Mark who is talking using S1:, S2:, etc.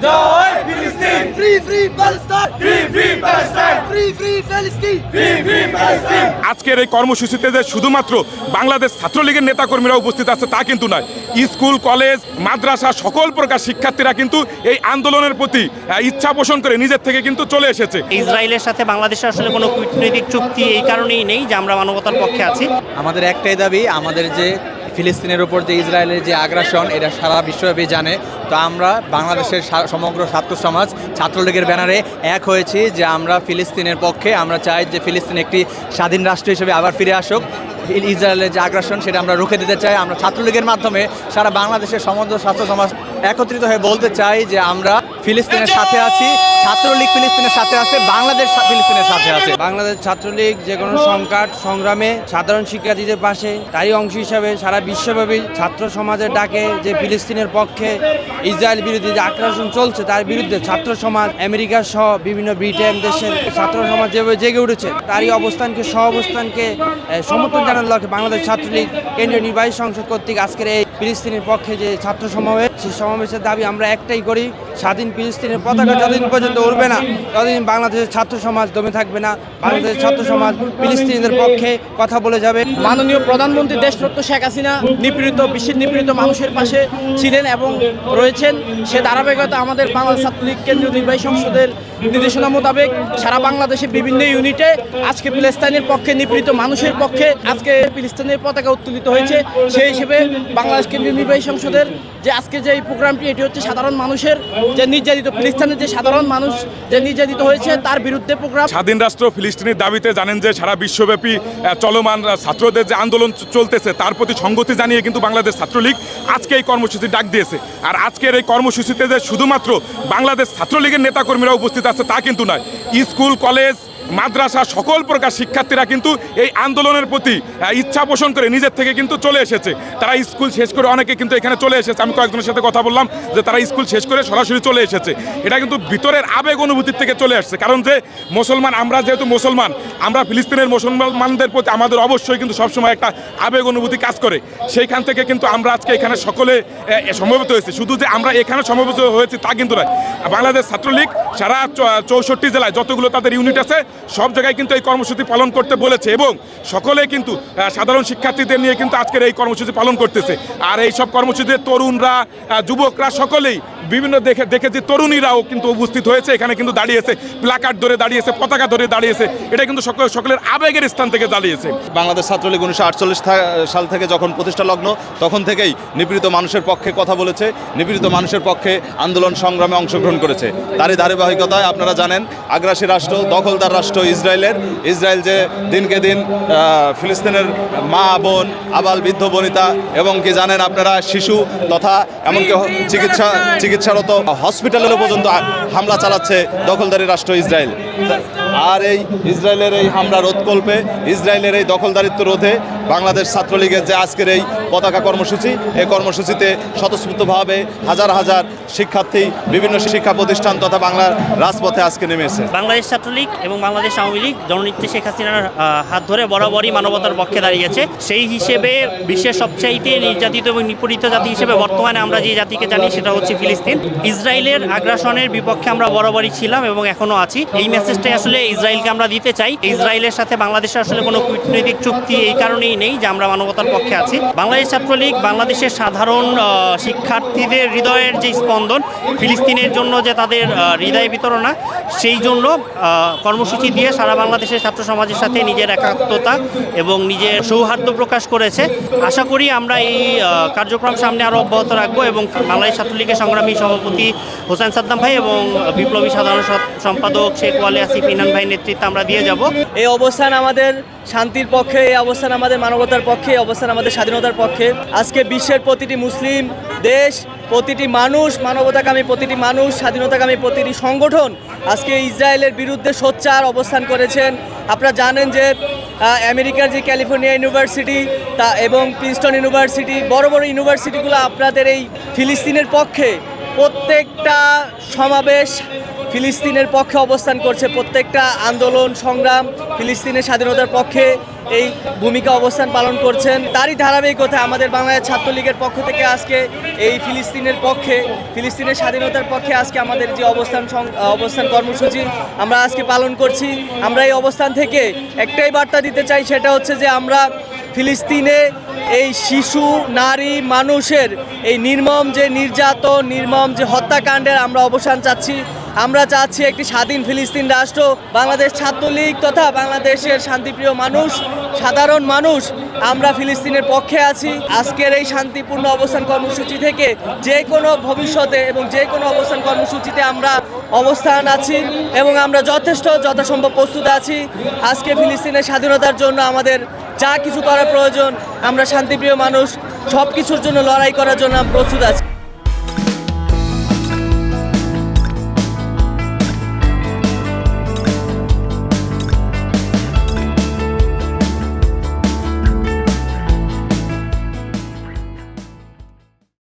S1: জয় ফিলিস্তিন,
S2: free free Palestine,
S1: free free Palestine,
S2: free free Palestine,
S1: free free Palestine.
S3: আজকের এই কর্মসূচিতে যে শুধুমাত্র বাংলাদেশ ছাত্রলীগের নেতাকর্মীরা উপস্থিত আছে তা কিন্তু নয়, স্কুল কলেজ মাদ্রাসা সকল প্রকার শিক্ষার্থীরা কিন্তু এই আন্দোলনের প্রতি ইচ্ছা পোষণ করে নিজের থেকে কিন্তু চলে এসেছে।
S4: ইসরায়েলের সাথে বাংলাদেশের আসলে কোনো কূটনৈতিক চুক্তি এই কারণেই নেই যে আমরা মানবতার পক্ষে আছি।
S5: আমাদের একটাই দাবি, আমাদের যে ফিলিস্তিনের উপর যে ইসরায়েলের যে আগ্রাসন, এটা সারা বিশ্বব্যাপী জানে। তো আমরা বাংলাদেশের সমগ্র ছাত্র সমাজ ছাত্রলীগের ব্যানারে এক হয়েছি যে আমরা ফিলিস্তিনের পক্ষে। আমরা চাই যে ফিলিস্তিন একটি স্বাধীন রাষ্ট্র হিসেবে আবার ফিরে আসুক। ইসরায়েলের যে আগ্রাসন সেটা আমরা রুখে দিতে চাই। আমরা ছাত্রলীগের মাধ্যমে সারা বাংলাদেশের সমগ্র ছাত্র সমাজ একত্রিত হয়ে বলতে চাই যে আমরা ফিলিস্তিনের সাথে আছি, ছাত্রলীগ ফিলিস্তিনের সাথে আছে, বাংলাদেশ ফিলিস্তিনের সাথে আছে।
S6: বাংলাদেশ ছাত্রলীগ যে কোনো সংকট সংগ্রামে সাধারণ শিক্ষার্থীদের পাশে, তারই অংশ হিসাবে সারা বিশ্বব্যাপী ছাত্র সমাজের ডাকে যে ফিলিস্তিনের পক্ষে ইসরায়েল বিরোধী যে আগ্রাসন চলছে তার বিরুদ্ধে ছাত্র সমাজ আমেরিকা সহ বিভিন্ন ব্রিটেন দেশের ছাত্র সমাজ যেভাবে জেগে উঠেছে তারই অবস্থানকে অবস্থানকে সমর্থন জানানোর লক্ষ্যে বাংলাদেশ ছাত্রলীগ কেন্দ্রীয় নির্বাহী সংসদ কর্তৃক আজকের এই ফিলিস্তিনের পক্ষে যে ছাত্র সমাবেশ, সেই সমাবেশের দাবি আমরা একটাই করি, স্বাধীন ফিলিস্তিনের পতাকা যতদিন পর্যন্ত উড়বে না ততদিন বাংলাদেশের ছাত্র সমাজ দমে থাকবে না। বাংলাদেশের ছাত্র সমাজ ফিলিস্তিনিদের পক্ষে কথা বলে যাবে।
S7: মাননীয় প্রধানমন্ত্রী দেশরত্ন শেখ হাসিনা বিশ্বের নিপীড়িত মানুষের পাশে ছিলেন এবং রয়েছেন। সে ধারাবাহিকতা আমাদের বাংলাদেশ ছাত্রলীগ কেন্দ্রীয় নির্বাহী সংসদের নির্দেশনা মোতাবেক সারা বাংলাদেশের বিভিন্ন ইউনিটে আজকে ফিলিস্তিনের পক্ষে, নিপীড়িত মানুষের পক্ষে আজকে ফিলিস্তিনের পতাকা উত্তোলিত হয়েছে। সেই হিসেবে বাংলাদেশ কেন্দ্রীয় নির্বাহী সংসদের যে আজকে যে এই প্রোগ্রামটি, এটি হচ্ছে সাধারণ মানুষের যে নির্যাতিত, ফিলিস্তিনের যে সাধারণ মানুষ যে নির্যাতিত হয়েছে তার বিরুদ্ধে প্রোগ্রাম।
S3: স্বাধীন রাষ্ট্র ফিলিস্তিনের দাবিতে জানেন যে সারা বিশ্বব্যাপী চলমান ছাত্রদের যে আন্দোলন চলতেছে তার প্রতি সংগতি জানিয়ে কিন্তু বাংলাদেশ ছাত্রলীগ আজকে এই কর্মসূচি ডাক দিয়েছে। আর আজকের এই কর্মসূচিতে যে শুধুমাত্র বাংলাদেশ ছাত্রলীগের নেতাকর্মীরা উপস্থিত আছে তা কিন্তু নয়, স্কুল কলেজ মাদ্রাসা সকল প্রকার শিক্ষার্থীরা কিন্তু এই আন্দোলনের প্রতি ইচ্ছা পোষণ করে নিজের থেকে কিন্তু চলে এসেছে। তারা স্কুল শেষ করে অনেকে কিন্তু এখানে চলে এসেছে। আমি কয়েকজনের সাথে কথা বললাম যে তারা স্কুল শেষ করে সরাসরি চলে এসেছে। এটা কিন্তু ভিতরের আবেগ অনুভূতির থেকে চলে আসছে। কারণ যে মুসলমান, আমরা যেহেতু মুসলমান, আমরা ফিলিস্তিনের মুসলমানদের প্রতি আমাদের অবশ্যই কিন্তু সবসময় একটা আবেগ অনুভূতি কাজ করে। সেইখান থেকে কিন্তু আমরা আজকে এখানে সকলে সমবেত হয়েছি। শুধু যে আমরা এখানে সমবেত হয়েছি তা কিন্তু নয়, বাংলাদেশ ছাত্রলীগ সারা 64 জেলায় যতগুলো তাদের ইউনিট আছে সব জায়গায় কিন্তু এই কর্মসূচি পালন করতে বলেছে এবং সকলে কিন্তু সাধারণ শিক্ষার্থীদের নিয়ে কিন্তু আজকের এই কর্মসূচি পালন করতেছে। আর এই সব কর্মসূচিতে তরুণরা, যুবকরা সকলেই বিভিন্ন দেখেছি তরুণীরাও কিন্তু উপস্থিত হয়েছে, এখানে কিন্তু দাঁড়িয়েছে, প্ল্যাকার্ড ধরে দাঁড়িয়েছে, পতাকা ধরে দাঁড়িয়েছে। এটা কিন্তু সকলের আবেগের স্থান থেকে দাঁড়িয়েছে।
S8: বাংলাদেশ ছাত্রলীগ 1948 সাল থেকে যখন প্রতিষ্ঠা লগ্ন তখন থেকেই নিপীড়িত মানুষের পক্ষে কথা বলেছে, নিপীড়িত মানুষের পক্ষে আন্দোলন সংগ্রামে অংশগ্রহণ করেছে। তারই ধারাবাহিকতায় আপনারা জানেন আগ্রাসী রাষ্ট্র, দখলদার রাষ্ট্র ইসরায়েল যে দিনকে দিন ফিলিস্তিনের মা বোন, আবাল বৃদ্ধ বনিতা এবং কি জানেন আপনারা শিশু তথা এমনকি চিকিৎসারত হসপিটালেরও পর্যন্ত হামলা চালাচ্ছে দখলদারি রাষ্ট্র ইসরায়েল। আর এই ইসরায়েলের এই হামলা রোধকল্পে, ইসরায়েলের এই দখলদারিত্ব রোধে বাংলাদেশ ছাত্রলীগের যে আজকের এই পতাকা কর্মসূচি, এই কর্মসূচিতে স্বতঃস্ফূর্তভাবে হাজার হাজার শিক্ষার্থী বিভিন্ন শিক্ষা প্রতিষ্ঠান তথা বাংলার রাজপথে আজকে নেমেছে।
S4: বাংলাদেশ ছাত্রলীগ এবং বাংলাদেশ আওয়ামী লীগ জননেত্রী শেখ হাসিনার হাত ধরে বরাবরই মানবতার পক্ষে দাঁড়িয়েছে। সেই হিসেবে বিশ্বের সবচাইতে নির্যাতিত এবং নিপীড়িত জাতি হিসেবে বর্তমানে আমরা যে জাতিকে জানি সেটা হচ্ছে ফিলিস্তিন। ইসরায়েলের আগ্রাসনের বিপক্ষে আমরা বরাবরই ছিলাম এবং এখনও আছি। এই মেসেজটাই আসলে ইসরায়েলকে আমরা দিতে চাই। ইসরায়েলের সাথে বাংলাদেশের আসলে কোনো কূটনৈতিক চুক্তি এই কারণেই নেই যে আমরা মানবতার পক্ষে আছি। বাংলাদেশ ছাত্রলীগ বাংলাদেশের সাধারণ শিক্ষার্থীদের হৃদয়ের যে স্পন্দন, ফিলিস্তিনের জন্য যে তাদের হৃদয় বিতরণা, সেই জন্য কর্মসূচি দিয়ে সারা বাংলাদেশের ছাত্র সমাজের সাথে নিজের একাত্মতা এবং নিজের সৌহার্দ্য প্রকাশ করেছে। আশা করি আমরা এই কার্যক্রম সামনে আরও অব্যাহত রাখবো এবং বাংলাদেশ ছাত্রলীগের সংগ্রামী সভাপতি হোসেন সাদ্দাম ভাই এবং বিপ্লবী সাধারণ সম্পাদক শেখ ওয়ালি আসিফ ইনান ভাই নেতৃত্বে আমরা দিয়ে যাব।
S7: এই অবস্থান আমাদের শান্তির পক্ষে, এই অবস্থান আমাদের মানবতার পক্ষে, এই অবস্থান আমাদের স্বাধীনতার পক্ষে। আজকে বিশ্বের প্রতিটি মুসলিম দেশ, প্রতিটি মানুষ, মানবতাকামী প্রতিটি মানুষ, স্বাধীনতাকামী প্রতিটি সংগঠন আজকে ইসরায়েলের বিরুদ্ধে সোচ্চার অবস্থান করেছেন। আপনারা জানেন যে আমেরিকার যে ক্যালিফোর্নিয়া ইউনিভার্সিটি এবং প্রিন্সটন ইউনিভার্সিটি, বড় বড় ইউনিভার্সিটিগুলো আপনাদের এই ফিলিস্তিনের পক্ষে প্রত্যেকটা সমাবেশ ফিলিস্তিনের পক্ষে অবস্থান করছে, প্রত্যেকটা আন্দোলন সংগ্রাম ফিলিস্তিনের স্বাধীনতার পক্ষে এই ভূমিকা অবস্থান পালন করছেন। তারই ধারাবাহিকতায় আমাদের বাংলাদেশ ছাত্রলীগের পক্ষ থেকে আজকে এই ফিলিস্তিনের পক্ষে, ফিলিস্তিনের স্বাধীনতার পক্ষে আজকে আমাদের যে অবস্থান কর্মসূচি আমরা আজকে পালন করছি। আমরা এই অবস্থান থেকে একটাই বার্তা দিতে চাই, সেটা হচ্ছে যে আমরা ফিলিস্তিনে এই শিশু নারী মানুষের এই নির্মম যে নির্যাতন, নির্মম যে হত্যাকাণ্ডের আমরা অবসান চাচ্ছি। আমরা চাচ্ছি একটি স্বাধীন ফিলিস্তিন রাষ্ট্র। বাংলাদেশ ছাত্রলীগ তথা বাংলাদেশের শান্তিপ্রিয় মানুষ, সাধারণ মানুষ আমরা ফিলিস্তিনের পক্ষে আছি। আজকের এই শান্তিপূর্ণ অবস্থান কর্মসূচি থেকে যে কোনো ভবিষ্যতে এবং যে কোনো অবস্থান কর্মসূচিতে আমরা অবস্থান আছি এবং আমরা যথাসম্ভব প্রস্তুত আছি। আজকে ফিলিস্তিনের স্বাধীনতার জন্য আমাদের যা কিছু করা প্রয়োজন, আমরা শান্তিপ্রিয় মানুষ সব কিছুর জন্য লড়াই করার জন্য আমরা প্রস্তুত আছি।